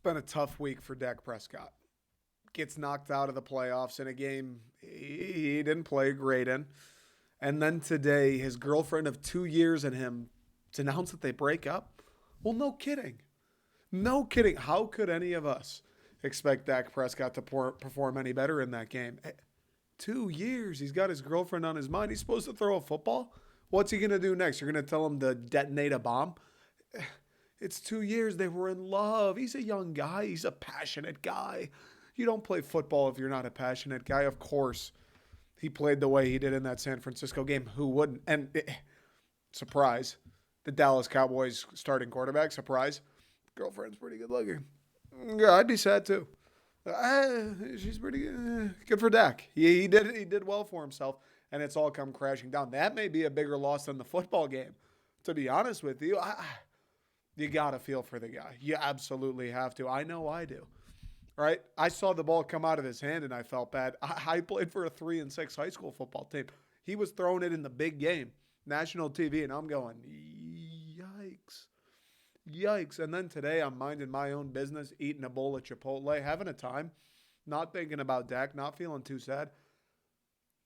been a tough week for Dak Prescott. Gets knocked out of the playoffs in a game he didn't play great in. And then today, his girlfriend of 2 years and him to announce that they break up. Well, no kidding. No kidding. How could any of us expect Dak Prescott to perform any better in that game? 2 years. He's got his girlfriend on his mind. He's supposed to throw a football. What's he going to do next? You're going to tell him to detonate a bomb? It's 2 years. They were in love. He's a young guy. He's a passionate guy. You don't play football if you're not a passionate guy. Of course, he played the way he did in that San Francisco game. Who wouldn't? And surprise, the Dallas Cowboys starting quarterback, surprise, girlfriend's pretty good looking. Yeah, I'd be sad too. She's pretty good. Good for Dak. He did well for himself, and it's all come crashing down. That may be a bigger loss than the football game, to be honest with you. You got to feel for the guy. You absolutely have to. I know I do. Right? I saw the ball come out of his hand and I felt bad. I played for a 3-6 high school football team. He was throwing it in the big game, national TV, and I'm going, yikes. Yikes. And then today I'm minding my own business, eating a bowl of Chipotle, having a time, not thinking about Dak, not feeling too sad.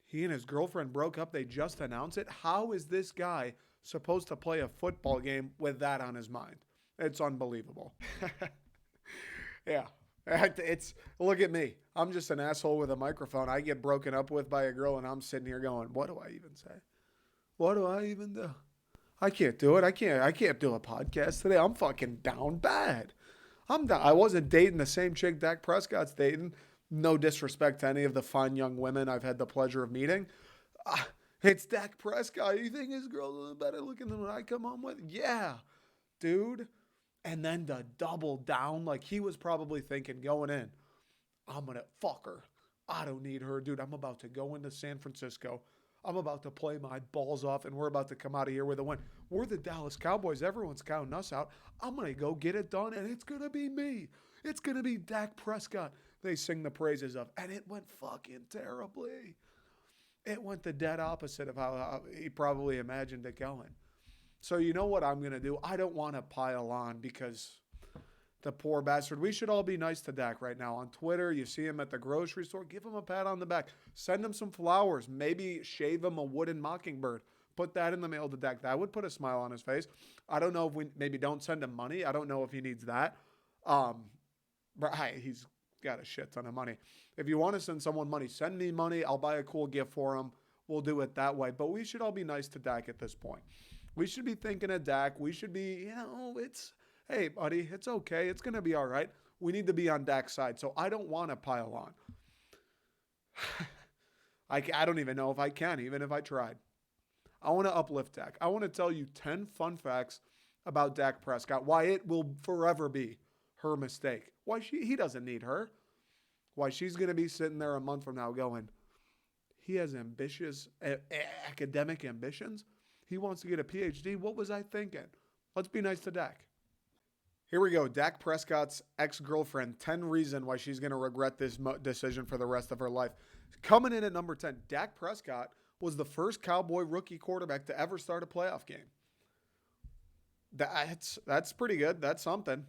He and his girlfriend broke up. They just announced it. How is this guy supposed to play a football game with that on his mind? It's unbelievable. Yeah. Look at me. I'm just an asshole with a microphone. I get broken up with by a girl and I'm sitting here going, what do I even say? What do I even do? I can't do it. I can't do a podcast today. I'm fucking down bad. I'm down. I wasn't dating the same chick Dak Prescott's dating. No disrespect to any of the fine young women I've had the pleasure of meeting. It's Dak Prescott. You think his girl's better looking than what I come home with? Yeah, dude. And then to double down, like he was probably thinking going in, I'm going to fuck her. I don't need her, dude. I'm about to go into San Francisco. I'm about to play my balls off, and we're about to come out of here with a win. We're the Dallas Cowboys. Everyone's counting us out. I'm going to go get it done, and it's going to be me. It's going to be Dak Prescott. They sing the praises of, and it went fucking terribly. It went the dead opposite of how he probably imagined it going. So you know what I'm going to do? I don't want to pile on because the poor bastard. We should all be nice to Dak right now. On Twitter, you see him at the grocery store. Give him a pat on the back. Send him some flowers. Maybe shave him a wooden mockingbird. Put that in the mail to Dak. That would put a smile on his face. I don't know if we maybe don't send him money. I don't know if he needs that. But he's got a shit ton of money. If you want to send someone money, send me money. I'll buy a cool gift for him. We'll do it that way. But we should all be nice to Dak at this point. We should be thinking of Dak. We should be, hey, buddy, it's okay. It's going to be all right. We need to be on Dak's side. So I don't want to pile on. I don't even know if I can, even if I tried. I want to uplift Dak. I want to tell you 10 fun facts about Dak Prescott, why it will forever be her mistake. Why he doesn't need her. Why she's going to be sitting there a month from now going, he has ambitious academic ambitions. He wants to get a PhD. What was I thinking? Let's be nice to Dak. Here we go. Dak Prescott's ex-girlfriend. 10 reasons why she's going to regret this decision for the rest of her life. Coming in at number 10, Dak Prescott was the first Cowboy rookie quarterback to ever start a playoff game. That's pretty good. That's something.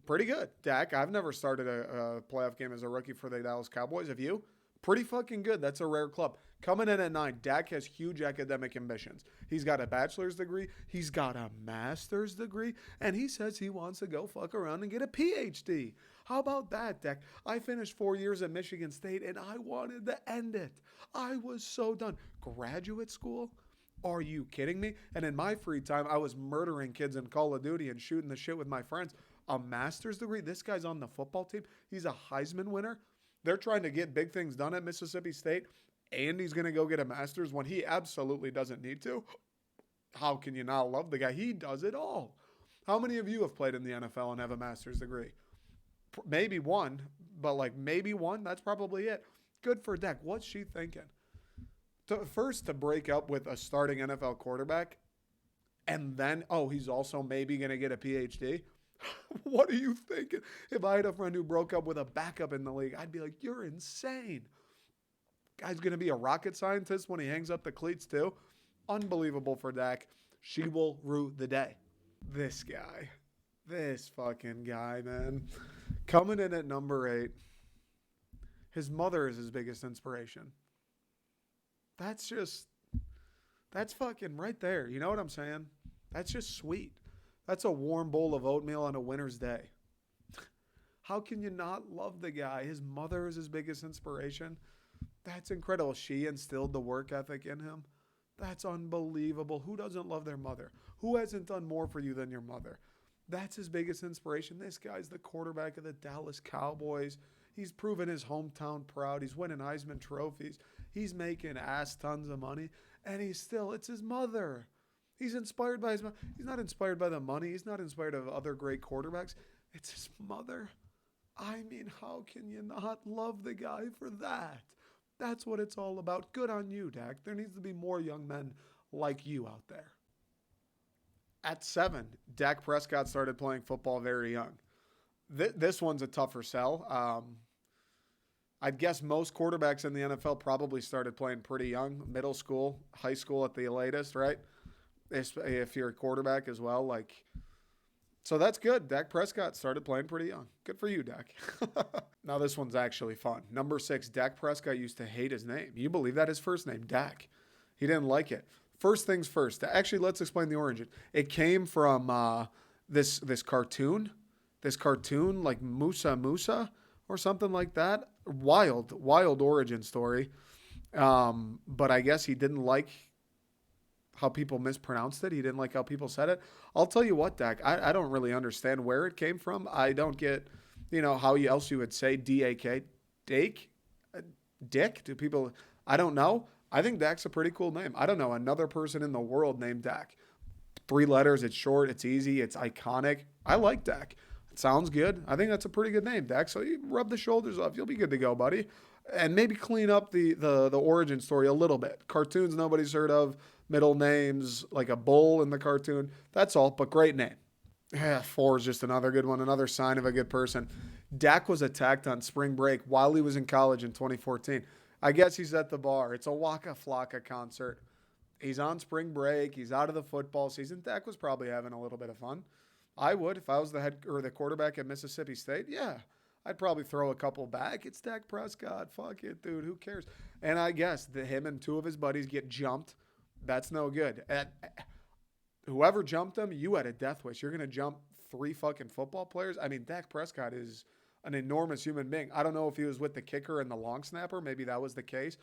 Pretty good. Dak, I've never started a playoff game as a rookie for the Dallas Cowboys. Have you? Pretty fucking good. That's a rare club. Coming in at 9, Dak has huge academic ambitions. He's got a bachelor's degree. He's got a master's degree. And he says he wants to go fuck around and get a PhD. How about that, Dak? I finished 4 years at Michigan State and I wanted to end it. I was so done. Graduate school? Are you kidding me? And in my free time, I was murdering kids in Call of Duty and shooting the shit with my friends. A master's degree? This guy's on the football team. He's a Heisman winner. They're trying to get big things done at Mississippi State, and he's going to go get a master's when he absolutely doesn't need to. How can you not love the guy? He does it all. How many of you have played in the NFL and have a master's degree? Maybe one, but maybe one. That's probably it. Good for Dak. What's she thinking? First, to break up with a starting NFL quarterback, and then, he's also maybe going to get a PhD. What are you thinking? If I had a friend who broke up with a backup in the league, I'd be like, you're insane. Guy's going to be a rocket scientist when he hangs up the cleats too. Unbelievable for Dak. She will rue the day. This guy. This fucking guy, man. Coming in at number 8, his mother is his biggest inspiration. That's just, that's fucking right there. You know what I'm saying? That's just sweet. That's a warm bowl of oatmeal on a winter's day. How can you not love the guy? His mother is his biggest inspiration. That's incredible. She instilled the work ethic in him. That's unbelievable. Who doesn't love their mother? Who hasn't done more for you than your mother? That's his biggest inspiration. This guy's the quarterback of the Dallas Cowboys. He's proven his hometown proud. He's winning Heisman trophies. He's making ass tons of money. And it's his mother. He's inspired by his mother. He's not inspired by the money. He's not inspired by other great quarterbacks. It's his mother. I mean, how can you not love the guy for that? That's what it's all about. Good on you, Dak. There needs to be more young men like you out there. At 7, Dak Prescott started playing football very young. This one's a tougher sell. I'd guess most quarterbacks in the NFL probably started playing pretty young, middle school, high school at the latest, right? If you're a quarterback as well, so that's good. Dak Prescott started playing pretty young. Good for you, Dak. Now this one's actually fun. Number 6, Dak Prescott used to hate his name. You believe that? His first name, Dak. He didn't like it. First things first. Actually, let's explain the origin. It came from this cartoon. This cartoon, like Musa or something like that. Wild origin story. But I guess he didn't like how people mispronounced it. He didn't like how people said it. I'll tell you what, Dak, I don't really understand where it came from. I don't get, how else you would say D-A-K. Dake? Dick? Do people, I don't know. I think Dak's a pretty cool name. I don't know another person in the world named Dak. 3 letters, it's short, it's easy, it's iconic. I like Dak. It sounds good. I think that's a pretty good name, Dak. So you rub the shoulders off. You'll be good to go, buddy. And maybe clean up the origin story a little bit. Cartoons nobody's heard of. Middle names, like a bull in the cartoon. That's all, but great name. Yeah, 4 is just another good one, another sign of a good person. Dak was attacked on spring break while he was in college in 2014. I guess he's at the bar. It's a Waka Flocka concert. He's on spring break. He's out of the football season. Dak was probably having a little bit of fun. I would if I was the quarterback at Mississippi State. Yeah, I'd probably throw a couple back. It's Dak Prescott. Fuck it, dude. Who cares? And I guess him and 2 of his buddies get jumped. That's no good. Whoever jumped him, you had a death wish. You're going to jump 3 fucking football players? I mean, Dak Prescott is an enormous human being. I don't know if he was with the kicker and the long snapper. Maybe that was the case.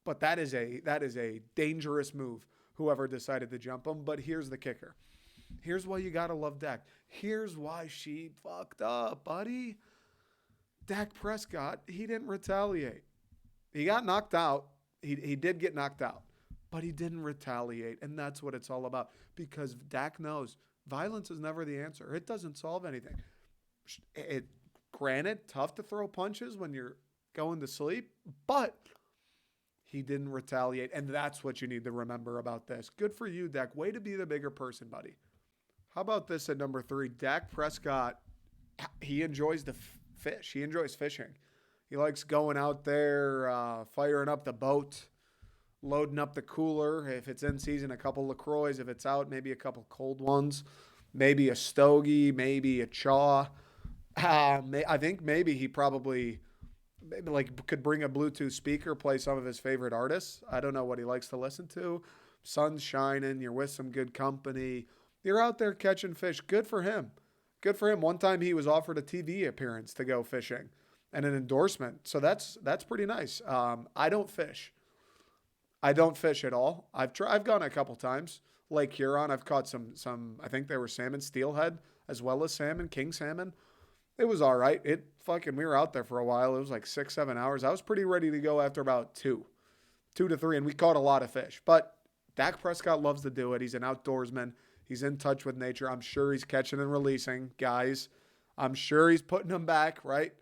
But that is a dangerous move, whoever decided to jump him. But here's the kicker. Here's why you got to love Dak. Here's why she fucked up, buddy. Dak Prescott, he didn't retaliate. He got knocked out. He did get knocked out. But he didn't retaliate, and that's what it's all about. Because Dak knows violence is never the answer. It doesn't solve anything. Granted, tough to throw punches when you're going to sleep, but he didn't retaliate, and that's what you need to remember about this. Good for you, Dak. Way to be the bigger person, buddy. How about this at number 3? Dak Prescott, he enjoys the fish. He enjoys fishing. He likes going out there, firing up the boat, loading up the cooler. If it's in season, a couple LaCroix. If it's out, maybe a couple cold ones. Maybe a stogie, maybe a chaw. I think maybe he probably could bring a Bluetooth speaker, play some of his favorite artists. I don't know what he likes to listen to. Sun's shining. You're with some good company. You're out there catching fish. Good for him. Good for him. One time he was offered a TV appearance to go fishing and an endorsement. So that's pretty nice. I don't fish. I don't fish at all. I've gone a couple times. Lake Huron, I've caught some. I think they were salmon, steelhead, as well as salmon, king salmon. It was all right. We were out there for a while. It was like 6-7 hours. I was pretty ready to go after about 2 to 3, and we caught a lot of fish. But Dak Prescott loves to do it. He's an outdoorsman. He's in touch with nature. I'm sure he's catching and releasing guys. I'm sure he's putting them back, right?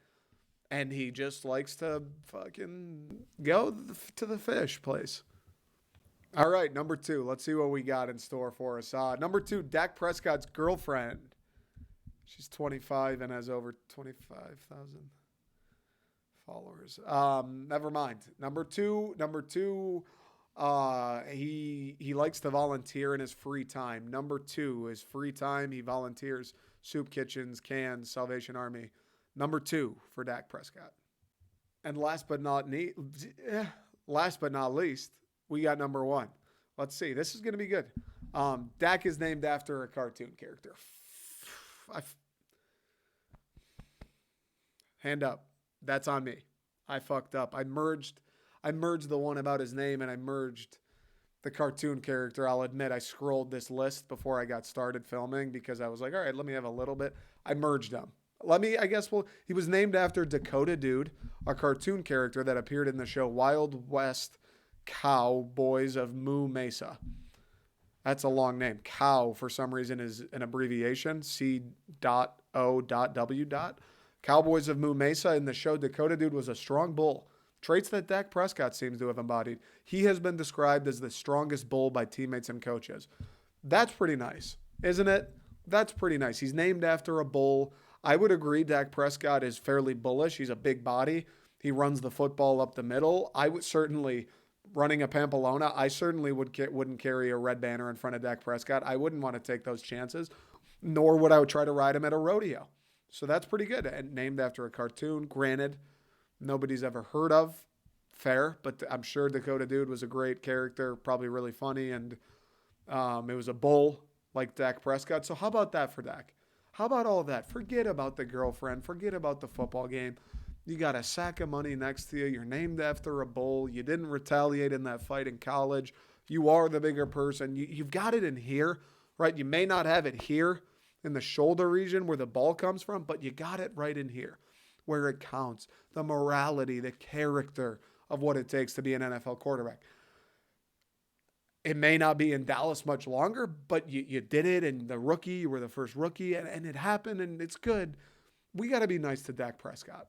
And he just likes to fucking go to the fish place. All right, number 2. Let's see what we got in store for us. Number 2, Dak Prescott's girlfriend. She's 25 and has over 25,000 followers. Never mind. Number two, he likes to volunteer in his free time. Number 2, his free time, he volunteers soup kitchens, cans, Salvation Army. Number 2 for Dak Prescott. And last but not least, we got number 1. Let's see. This is going to be good. Dak is named after a cartoon character. Hand up. That's on me. I fucked up. I merged the one about his name and I merged the cartoon character. I'll admit I scrolled this list before I got started filming because I was like, all right, let me have a little bit. I merged them. He was named after Dakota Dude, a cartoon character that appeared in the show Wild West Cowboys of Moo Mesa. That's a long name. Cow, for some reason, is an abbreviation. C.O.W. Cowboys of Moo Mesa. In the show, Dakota Dude was a strong bull. Traits that Dak Prescott seems to have embodied. He has been described as the strongest bull by teammates and coaches. That's pretty nice, isn't it? That's pretty nice. He's named after a bull. I would agree Dak Prescott is fairly bullish. He's a big body. He runs the football up the middle. I would certainly, running a Pamplona, I certainly wouldn't carry a red banner in front of Dak Prescott. I wouldn't want to take those chances, nor would I try to ride him at a rodeo. So that's pretty good. And named after a cartoon, granted, nobody's ever heard of. Fair, but I'm sure Dakota Dude was a great character, probably really funny, and it was a bull like Dak Prescott. So how about that for Dak? How about all of that? Forget about the girlfriend. Forget about the football game. You got a sack of money next to you. You're named after a bull. You didn't retaliate in that fight in college. You are the bigger person. You've got it in here, right? You may not have it here in the shoulder region where the ball comes from, but you got it right in here where it counts. The morality, the character of what it takes to be an NFL quarterback. It may not be in Dallas much longer, but you did it, and you were the first rookie, and it happened, and it's good. We got to be nice to Dak Prescott.